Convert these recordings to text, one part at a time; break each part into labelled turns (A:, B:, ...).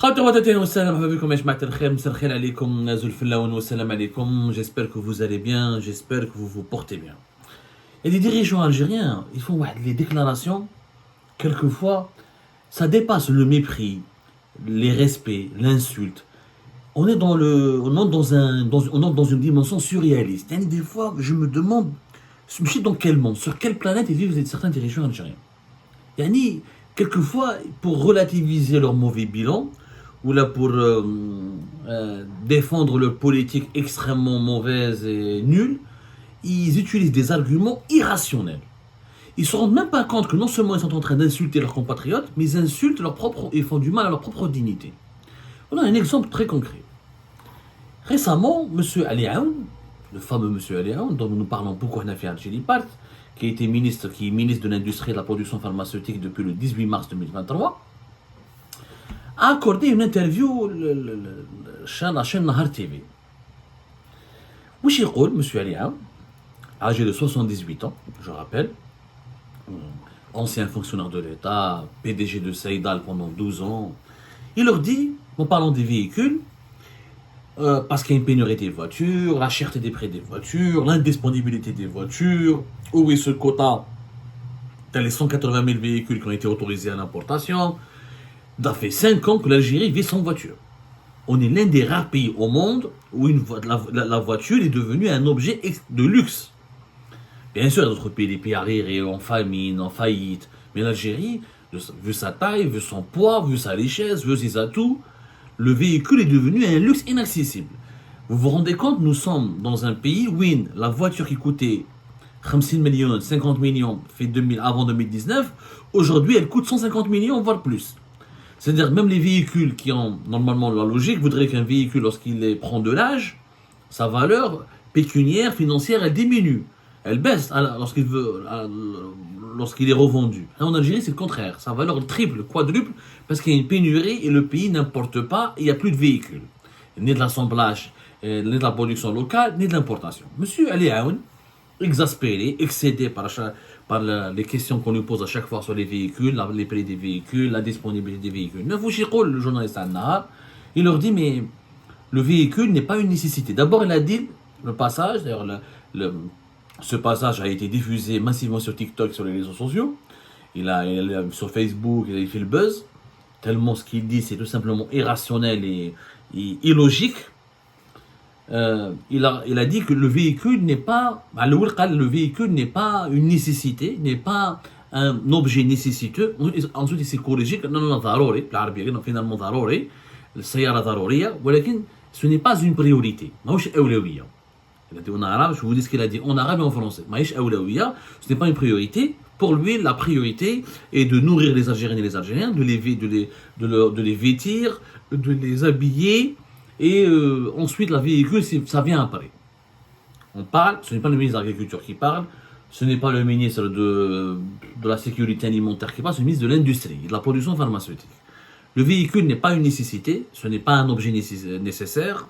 A: J'espère que vous allez bien, j'espère que vous vous portez bien. Et les dirigeants algériens, ils font des déclarations, quelquefois, ça dépasse le mépris, les respects, l'insulte. On entre on entre dans une dimension surréaliste. Et des fois, je me demande, je suis dans quel monde, sur quelle planète ils vivent certains dirigeants algériens. Yani, quelquefois, pour relativiser leur mauvais bilan, ou là pour défendre leur politique extrêmement mauvaise et nulle, ils utilisent des arguments irrationnels. Ils ne se rendent même pas compte que non seulement ils sont en train d'insulter leurs compatriotes, mais ils insultent et font du mal à leur propre dignité. On a un exemple très concret. Récemment, M. Ali Aoun, le fameux M. Ali Aoun, dont nous parlons beaucoup à Nafi Algérie Part, qui est ministre de l'Industrie et de la Production pharmaceutique depuis le 18 mars 2023, a accordé une interview à la chaîne Nahar TV. Où il dit, M. Ali Aoun, âgé de 78 ans, je rappelle, ancien fonctionnaire de l'État, PDG de Saïdal pendant 12 ans, il leur dit, en parlant des véhicules, parce qu'il y a une pénurie des voitures, la cherté des prix des voitures, l'indisponibilité des voitures, où est ce quota, dans les 180 000 véhicules qui ont été autorisés à l'importation. Ça fait 5 ans que l'Algérie vit sans voiture. On est l'un des rares pays au monde où la voiture est devenue un objet de luxe. Bien sûr, il y a d'autres pays, des pays arriérés, en famine, en faillite. Mais l'Algérie, vu sa taille, vu son poids, vu sa richesse, vu ses atouts, le véhicule est devenu un luxe inaccessible. Vous vous rendez compte, nous sommes dans un pays où la voiture qui coûtait 50 millions, 50 millions avant 2019, aujourd'hui elle coûte 150 millions, voire plus. C'est-à-dire même les véhicules qui ont normalement la logique voudraient qu'un véhicule, lorsqu'il prend de l'âge, sa valeur pécuniaire, financière, elle diminue. Elle baisse lorsqu'il est revendu. En Algérie, c'est le contraire. Sa valeur triple, quadruple, parce qu'il y a une pénurie et le pays n'importe pas et il n'y a plus de véhicules. Ni de l'assemblage, ni de la production locale, ni de l'importation. Monsieur Ali Aoun, exaspéré, excédé par les questions qu'on lui pose à chaque fois sur les véhicules, les prix des véhicules, la disponibilité des véhicules. Le journaliste Al-Nahar, il leur dit, mais le véhicule n'est pas une nécessité. D'abord, il a dit, le passage, d'ailleurs, ce passage a été diffusé massivement sur TikTok, sur les réseaux sociaux. Sur Facebook, il a fait le buzz. Tellement ce qu'il dit, c'est tout simplement irrationnel et illogique. Il a dit que le véhicule n'est pas une nécessité, n'est pas un objet nécessiteux. Ensuite, il s'est corrigé. Finalement, ce n'est pas une priorité. Il a dit en arabe, je vous dis ce qu'il a dit en arabe et en français. Ce n'est pas une priorité. Pour lui, la priorité est de nourrir les Algériennes et les Algériens, de les vêtir, de les habiller, et ensuite, la véhicule, ça vient après. On parle, ce n'est pas le ministre de l'Agriculture qui parle, ce n'est pas le ministre de la Sécurité alimentaire qui parle, c'est le ministre de l'Industrie et de la Production pharmaceutique. Le véhicule n'est pas une nécessité, ce n'est pas un objet nécessaire,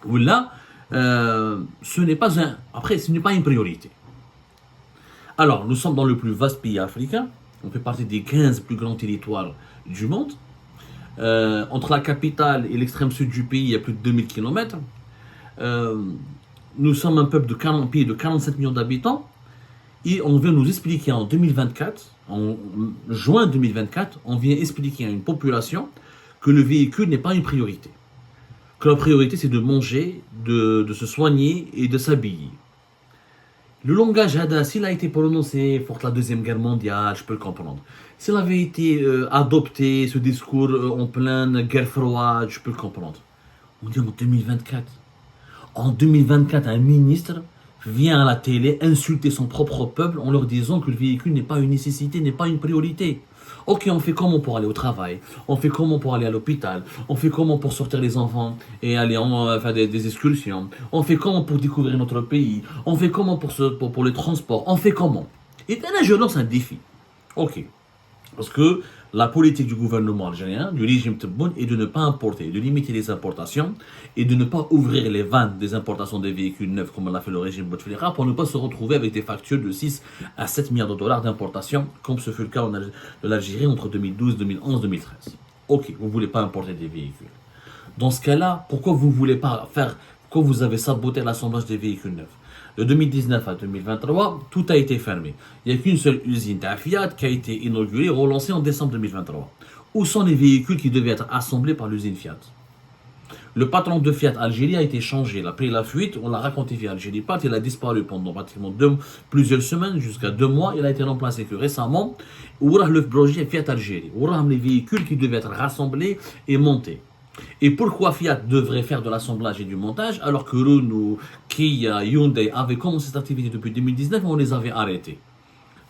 A: ou là, ce n'est pas une priorité. Alors, nous sommes dans le plus vaste pays africain, on fait partie des 15 plus grands territoires du monde. Entre la capitale et l'extrême sud du pays, il y a plus de 2000 km. Nous sommes un peuple pays de 47 millions d'habitants. Et on vient nous expliquer en 2024, en juin 2024, on vient expliquer à une population que le véhicule n'est pas une priorité. Que la priorité, c'est de manger, de se soigner et de s'habiller. Le langage Hada, s'il a été prononcé pour la Deuxième Guerre mondiale, je peux le comprendre. S'il avait été adopté, ce discours en pleine guerre froide, je peux le comprendre. On dit en 2024. En 2024, un ministre vient à la télé insulter son propre peuple en leur disant que le véhicule n'est pas une nécessité, n'est pas une priorité. Ok, on fait comment pour aller au travail? On fait comment pour aller à l'hôpital? On fait comment pour sortir les enfants et aller faire des excursions? On fait comment pour découvrir notre pays? On fait comment pour les transports? On fait comment? Et là, je lance un défi. Ok. Parce que la politique du gouvernement algérien, du régime Tebboune, est de ne pas importer, de limiter les importations et de ne pas ouvrir les vannes des importations des véhicules neufs comme l'a fait le régime Bouteflika pour ne pas se retrouver avec des factures de 6 à 7 milliards de dollars d'importation comme ce fut le cas de l'Algérie entre 2012, 2011, 2013. Ok, vous ne voulez pas importer des véhicules. Dans ce cas-là, pourquoi vous ne voulez pas faire, pourquoi vous avez saboté l'assemblage des véhicules neufs? De 2019 à 2023, tout a été fermé. Il n'y a qu'une seule usine de Fiat qui a été inaugurée et relancée en décembre 2023. Où sont les véhicules qui devaient être assemblés par l'usine Fiat? Le patron de Fiat Algérie a été changé. Il a pris la fuite, on l'a raconté via Algérie Part, il a disparu pendant pratiquement plusieurs semaines, jusqu'à 2 mois. Il a été remplacé que récemment. Où est le projet Fiat Algérie? Où sont les véhicules qui devaient être rassemblés et montés? Et pourquoi Fiat devrait faire de l'assemblage et du montage alors que Renault, Kia, Hyundai avaient commencé cette activité depuis 2019 et on les avait arrêtés?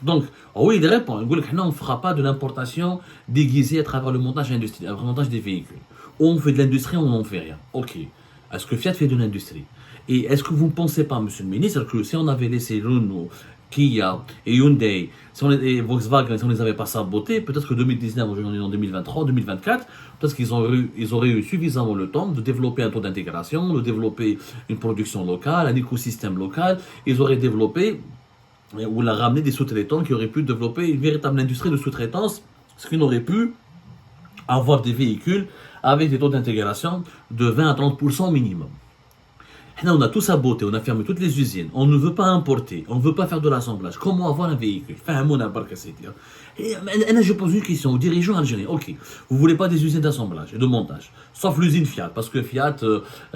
A: Donc, oui, il répond. On ne fera pas de l'importation déguisée à travers le montage industriel, le montage des véhicules. On fait de l'industrie, on n'en fait rien. Ok. Est-ce que Fiat fait de l'industrie? Et est-ce que vous ne pensez pas, monsieur le ministre, que si on avait laissé Renault, Kia et Hyundai, et Volkswagen, si on ne les avait pas sabotés, peut-être que 2019, aujourd'hui on est en 2023, 2024, peut-être qu'ils auraient eu suffisamment le temps de développer un taux d'intégration, de développer une production locale, un écosystème local. Ils auraient développé ou la ramené des sous-traitants qui auraient pu développer une véritable industrie de sous-traitance, ce qui n'aurait pu avoir des véhicules avec des taux d'intégration de 20 à 30% minimum. Là, on a tout saboté, on a fermé toutes les usines, on ne veut pas importer, on ne veut pas faire de l'assemblage. Comment avoir un véhicule? Et je pose une question aux dirigeants algériens. Ok, vous ne voulez pas des usines d'assemblage et de montage, sauf l'usine Fiat, parce que Fiat,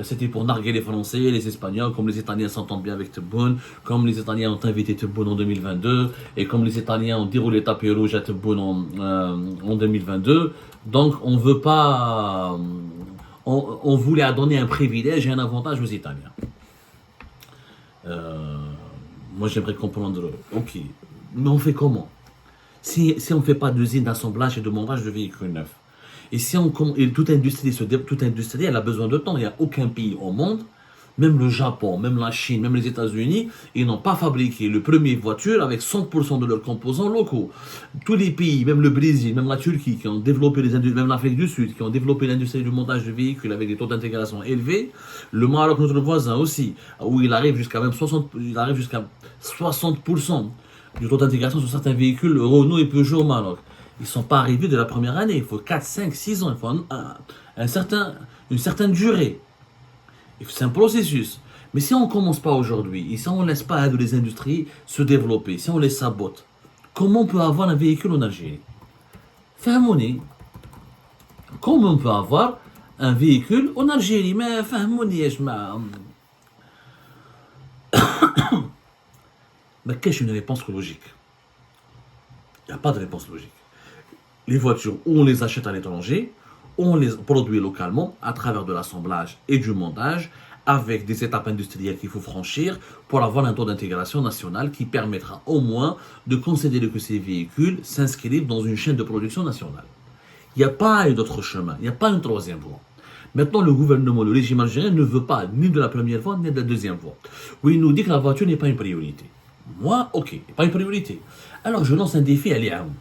A: c'était pour narguer les Français, les Espagnols, comme les Italiens s'entendent bien avec Tebboune, comme les Italiens ont invité Tebboune en 2022, et comme les Italiens ont déroulé tapis rouge à Tebboune en 2022. Donc, on ne veut pas... On voulait donner un privilège et un avantage aux Italiens. Moi, j'aimerais comprendre, ok, mais on fait comment? Si on ne fait pas d'usine d'assemblage et de montage de véhicules neufs, et si toute industrie, elle a besoin de temps. Il n'y a aucun pays au monde, même le Japon, même la Chine, même les États-Unis, ils n'ont pas fabriqué le premier voiture avec 100% de leurs composants locaux. Tous les pays, même le Brésil, même la Turquie, qui ont développé même l'Afrique du Sud, qui ont développé l'industrie du montage de véhicules avec des taux d'intégration élevés. Le Maroc, notre voisin aussi, où il arrive jusqu'à 60% du taux d'intégration sur certains véhicules Renault et Peugeot au Maroc. Ils ne sont pas arrivés de la première année. Il faut 4, 5, 6 ans. Il faut une certaine durée. C'est un processus. Mais si on ne commence pas aujourd'hui, et si on ne laisse pas les industries se développer, si on les sabote, comment on peut avoir un véhicule en Algérie? Fahmouni. Comment on peut avoir un véhicule en Algérie? Mais fahmouni, mais qu'est-ce une réponse logique? Il n'y a pas de réponse logique. Les voitures, on les achète à l'étranger, on les produit localement à travers de l'assemblage et du montage avec des étapes industrielles qu'il faut franchir pour avoir un taux d'intégration nationale qui permettra au moins de considérer que ces véhicules s'inscrivent dans une chaîne de production nationale. Il n'y a pas d'autre chemin, il n'y a pas une troisième voie. Maintenant, le gouvernement, le régime algérien ne veut pas ni de la première voie ni de la deuxième voie. Oui, il nous dit que la voiture n'est pas une priorité. Moi, ok, pas une priorité. Alors je lance un défi à Liaoun.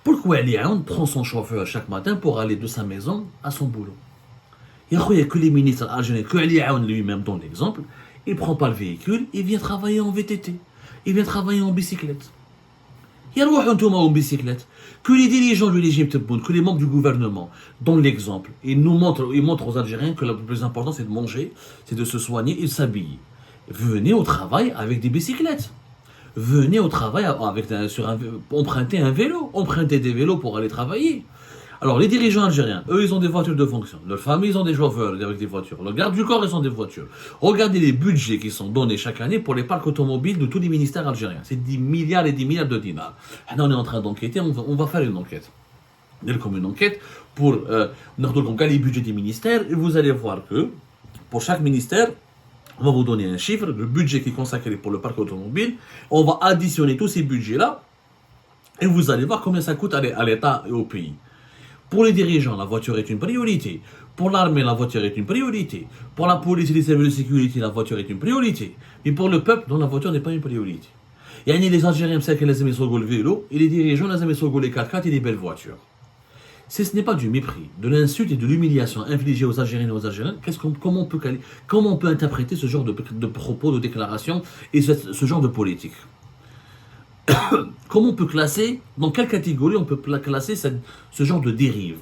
A: Pourquoi Liaoun prend son chauffeur chaque matin pour aller de sa maison à son boulot? Il n'y a que les ministres algériens, que Liaoun lui-même dans l'exemple, il ne prend pas le véhicule, il vient travailler en VTT, il vient travailler en bicyclette. Il y a en bicyclette. Que les dirigeants du régime Tebboune, que les membres du gouvernement, dans l'exemple, ils montrent aux Algériens que le plus important c'est de manger, c'est de se soigner et de s'habiller. Venez au travail avec des bicyclettes. Venez au travail emprunter un vélo, emprunter des vélos pour aller travailler. Alors les dirigeants algériens, eux ils ont des voitures de fonction, leurs familles ils ont des chauffeurs avec des voitures, le garde du corps ils ont des voitures. Regardez les budgets qui sont donnés chaque année pour les parcs automobiles de tous les ministères algériens. C'est 10 milliards et 10 milliards de dinars. Là on est en train d'enquêter, on va faire une enquête. Comme une enquête pour les budgets des ministères et vous allez voir que pour chaque ministère, on va vous donner un chiffre, le budget qui est consacré pour le parc automobile. On va additionner tous ces budgets-là et vous allez voir combien ça coûte à l'État et au pays. Pour les dirigeants, la voiture est une priorité. Pour l'armée, la voiture est une priorité. Pour la police et les services de sécurité, la voiture est une priorité. Mais pour le peuple, non, la voiture n'est pas une priorité. Les Algériens savent qu'ils aiment le vélo et les dirigeants aiment les 4x4 et les belles voitures. Ce n'est pas du mépris, de l'insulte et de l'humiliation infligée aux Algériens et aux Algériens. Comment on peut interpréter ce genre de propos, de déclarations et ce genre de politique? Comment on peut classer, dans quelle catégorie on peut classer ce genre de dérive?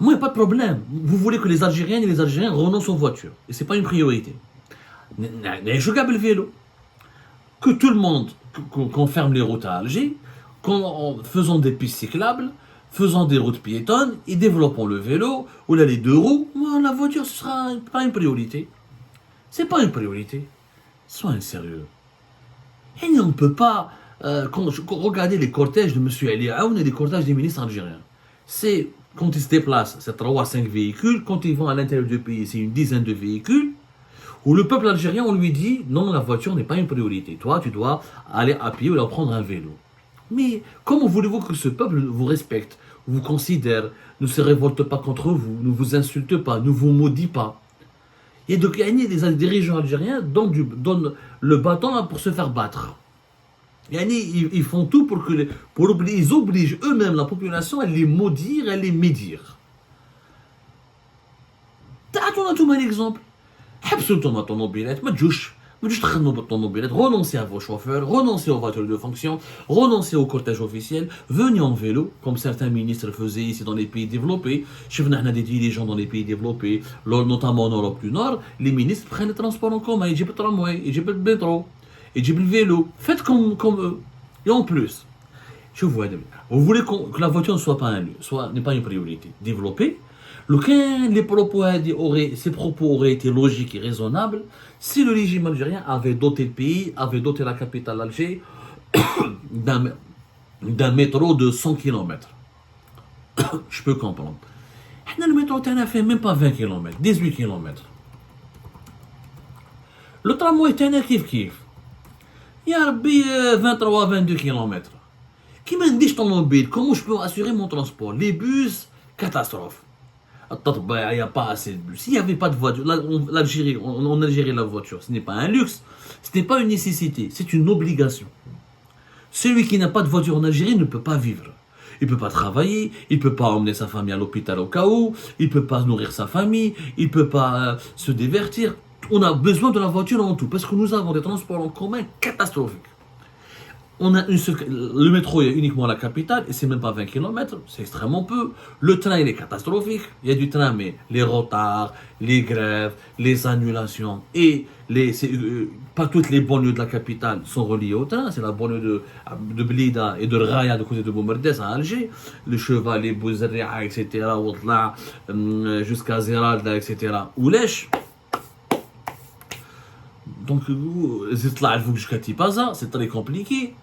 A: Moi, il n'y a pas de problème. Vous voulez que les Algériennes et les Algériens renoncent aux voitures. Et ce n'est pas une priorité. Je gagne le vélo. Que tout le monde, qu'on ferme les routes à Alger, qu'en faisant des pistes cyclables, faisant des routes piétonnes et développant le vélo, ou là les deux roues, la voiture, ce sera pas une priorité. C'est pas une priorité. Soyez sérieux. Et on ne peut pas regarder les cortèges de M. Ali Aoun et les cortèges des ministres algériens. C'est quand ils se déplacent, c'est 3 à 5 véhicules. Quand ils vont à l'intérieur du pays, c'est une dizaine de véhicules. Où le peuple algérien, on lui dit non, la voiture n'est pas une priorité. Toi, tu dois aller à pied ou leur prendre un vélo. Mais comment voulez-vous que ce peuple vous respecte, vous considère, ne se révolte pas contre vous, ne vous insulte pas, ne vous maudit pas? Et de gagner des dirigeants algériens donnent le bâton pour se faire battre. Ils font tout ils obligent eux-mêmes la population à les maudire, à les médire. On a tout un exemple. حبسوا انتم الطوموبيلات ما تجوش تخدموا بالطوموبيلات renoncez à vos chauffeurs, renoncez aux voitures de fonction, renoncez au cortège officiel, venez en vélo comme certains ministres faisaient ici dans les pays développés. شفنا احنا des dirigeants dans les pays développés, notamment en Europe du Nord, les ministres prennent le transport en commun, يجيب الترامواي, يجيب البيترو, يجيب le vélo. Faites comme eux. Et en plus, je vous voulez que la voiture ne soit pas un lieu, n'est pas une priorité. Développer. Ces propos auraient été logiques et raisonnables si le régime algérien avait doté le pays, avait doté la capitale Alger d'un métro de 100 km. Je peux comprendre. Le métro n'a fait même pas 20 km, 18 km. Le tramway était kif. Il y a 23-22 km. Qui m'a dit automobile, comment je peux assurer mon transport? Les bus, catastrophe. Il n'y a pas assez de bus. S'il n'y avait pas de voiture, l'Algérie, en Algérie, la voiture, ce n'est pas un luxe, ce n'est pas une nécessité, c'est une obligation. Celui qui n'a pas de voiture en Algérie ne peut pas vivre. Il ne peut pas travailler, il ne peut pas emmener sa famille à l'hôpital au cas où, il ne peut pas nourrir sa famille, il ne peut pas se divertir. On a besoin de la voiture en tout, parce que nous avons des transports en commun catastrophiques. Le métro est uniquement à la capitale et c'est même pas 20 km, c'est extrêmement peu. Le train il est catastrophique, il y a du train mais les retards, les grèves, les annulations et pas toutes les banlieues de la capitale sont reliées au train. C'est la banlieue de Blida et de Raya de côté de Boumerdès à Alger, le Cheval, les Bouzerria, etc. Jusqu'à Zeralda, etc. Oulesh. Donc, jusqu'à Tipaza, c'est très compliqué.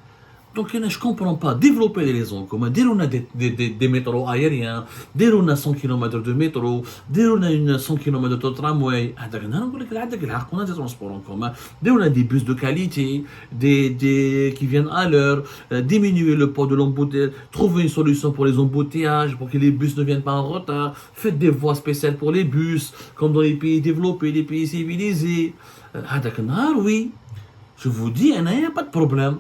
A: Donc, je ne comprends pas. Développer les raisons communes. Dès on a des métros aériens, dès on a 100 km de métro, dès on a 100 km de tramway, on a des transports en commun, dès on a des bus de qualité, qui viennent à l'heure, diminuer le poids de l'embouteillage, trouver une solution pour les embouteillages, pour que les bus ne viennent pas en retard, faites des voies spéciales pour les bus, comme dans les pays développés, les pays civilisés. Oui, je vous dis, il n'y a pas de problème.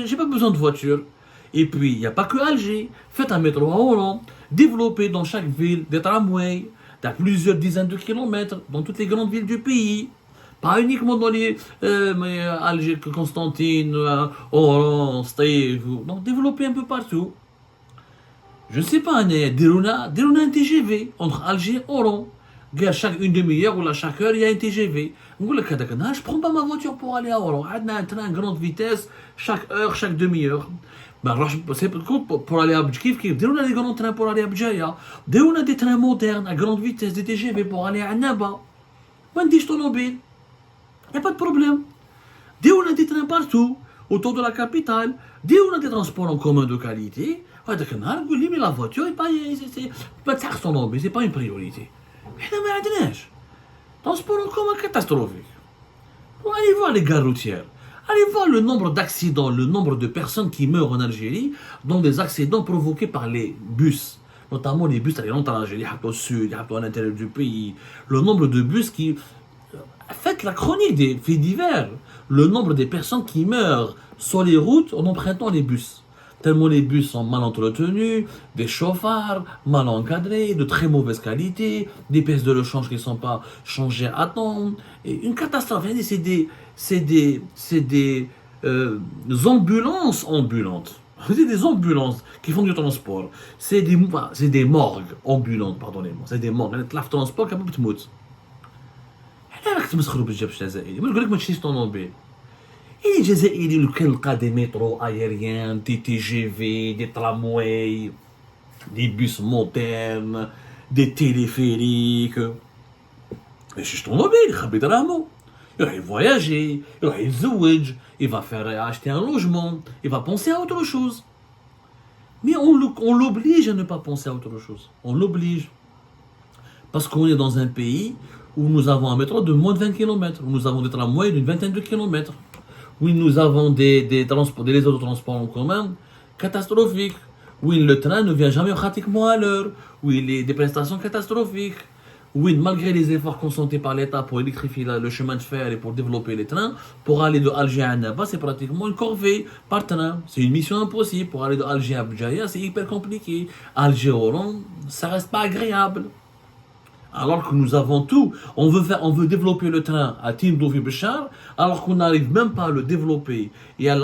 A: J'ai pas besoin de voiture. Et puis, il n'y a pas que Alger. Faites un métro à Oran. Développez dans chaque ville des tramways, dans plusieurs dizaines de kilomètres, dans toutes les grandes villes du pays. Pas uniquement dans les Alger, Constantine, Oran, Steve. Donc, développez un peu partout. Je ne sais pas, Derouna un TGV entre Alger et Oran. Chaque une demi-heure ou chaque heure, il y a un TGV. Je ne prends pas ma voiture pour aller à Oran. On a un train à grande vitesse, chaque heure, chaque demi-heure. C'est pour aller à Bdjkif. On a des grands trains pour aller à Bdjaya. On a des trains modernes à grande vitesse, des TGV pour aller à Naba. On dit automobile. Il n'y a pas de problème. On a des trains partout, autour de la capitale. On a des transports en commun de qualité. Mais la voiture, c'est pas une priorité. احنا ما عندناش transport en commun catastrophique. Allez voir les gares routières. Allez voir le nombre d'accidents, le nombre de personnes qui meurent en Algérie dans des accidents provoqués par les bus. Notamment les bus qui rentrent en Algérie, au sud, à l'intérieur du pays. Le nombre de bus qui... Faites la chronique des faits divers. Le nombre des personnes qui meurent sur les routes en empruntant les bus. Tellement les bus sont mal entretenus, des chauffards mal encadrés, de très mauvaise qualité, des pièces de rechange qui ne sont pas changées à temps. Et une catastrophe. C'est des ambulances ambulantes. C'est des ambulances qui font du transport. C'est des morgues ambulantes, pardonnez-moi. C'est des morgues. تطلع في transport كامل بتموت. حنا راك تمسخروا بالجيش الجزائري. ما نقول لك ما تشريش طوموبيل. إيه الجزائري اللي كنلقى دي مترو ايريان، دي تي جي في، دي ترامواي، دي بيس مودرن، دي تيليفيريك. ما يشريش طوموبيل يخبي دراهمو. Il va voyager, il va يتزوج, il va faire acheter un logement, il va penser à autre chose. Mais on l'oblige à ne pas penser à autre chose. On l'oblige. Parce qu'on est dans un pays où nous avons un métro de moins de 20 km, où nous avons des tramways d'une vingtaine de kilomètres, où nous avons des réseaux de transport en commun catastrophiques, où le train ne vient jamais pratiquement à l'heure, où il y a des prestations catastrophiques. Oui, malgré les efforts consentis par l'État pour électrifier le chemin de fer et pour développer les trains, pour aller de Alger à Annaba, c'est pratiquement une corvée par train. C'est une mission impossible. Pour aller de Alger à Bjaïa, c'est hyper compliqué. Alger-Oran, ça reste pas agréable. Alors que nous avons tout, on veut développer le train à Tindouf-Béchar, alors qu'on n'arrive même pas à le développer et à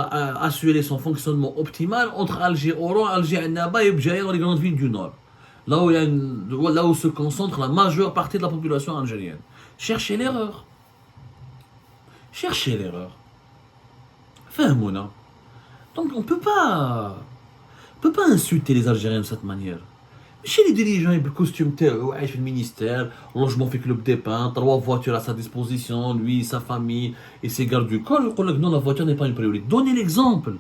A: assurer son fonctionnement optimal entre Alger-Oran, Alger-Annaba et Bjaïa dans les grandes villes du Nord. Là où se concentre la majeure partie de la population algérienne. Cherchez l'erreur. Cherchez l'erreur. Fahmouna. Donc on ne peut pas insulter les Algériens de cette manière. Chez les dirigeants, il y a le costume, ouais, le ministère, logement fait club des pins, 3 voitures à sa disposition, lui, sa famille et ses gardes du corps. Non, la voiture n'est pas une priorité. Donnez l'exemple.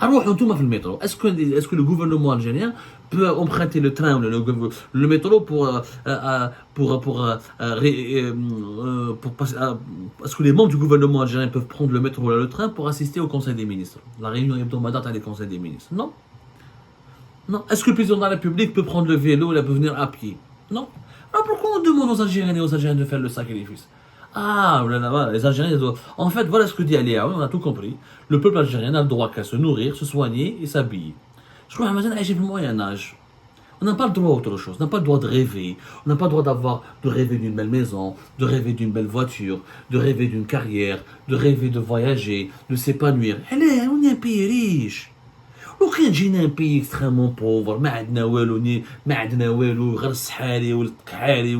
A: Alors, le métro. Est-ce que le gouvernement algérien peut emprunter le train ou le métro est-ce que les membres du gouvernement algérien peuvent prendre le métro ou le train pour assister au Conseil des ministres? La réunion hebdomadaire des Conseils des ministres. Non. Non. Est-ce que le président de la République peut prendre le vélo et il peut venir à pied? Non. Alors pourquoi on demande aux Algériens et aux Algériens de faire le sacrifice? Ah, les Algériens doivent... En fait, voilà ce que dit Aléa, on a tout compris. Le peuple algérien a le droit qu'à se nourrir, se soigner et s'habiller. Je crois que j'ai le Moyen Âge. On n'a pas le droit à autre chose, on n'a pas le droit de rêver, on n'a pas le droit de rêver d'une belle maison, de rêver d'une belle voiture, de rêver d'une carrière, de rêver de voyager, de s'épanouir. Allez, on est un pays riche. لو كان جينا ان بي اكستريمون بوفر ما عندنا والو غير الصحاري والقحاري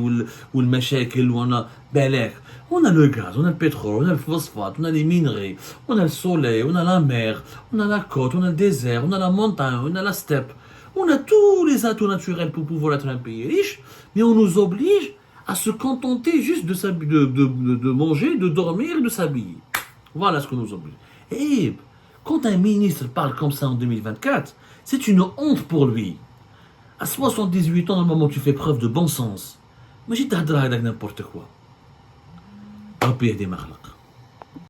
A: والمشاكل وانا بالك on a le gaz, on a le pétrole, on a le phosphate, on a les minerais, on a le soleil, on a la mer, on a la côte, on a le désert, on a la montagne, on a la steppe, on a tous les atouts naturels pour pouvoir être un pays riche, mais on nous oblige à se contenter juste de manger, de dormir et de s'habiller. Voilà ce qu'on nous oblige. Et quand un ministre parle comme ça en 2024, c'est une honte pour lui. À 78 ans, normalement, tu fais preuve de bon sens. Mais j'ai t'as n'importe quoi. ربي يهدي ما خلق.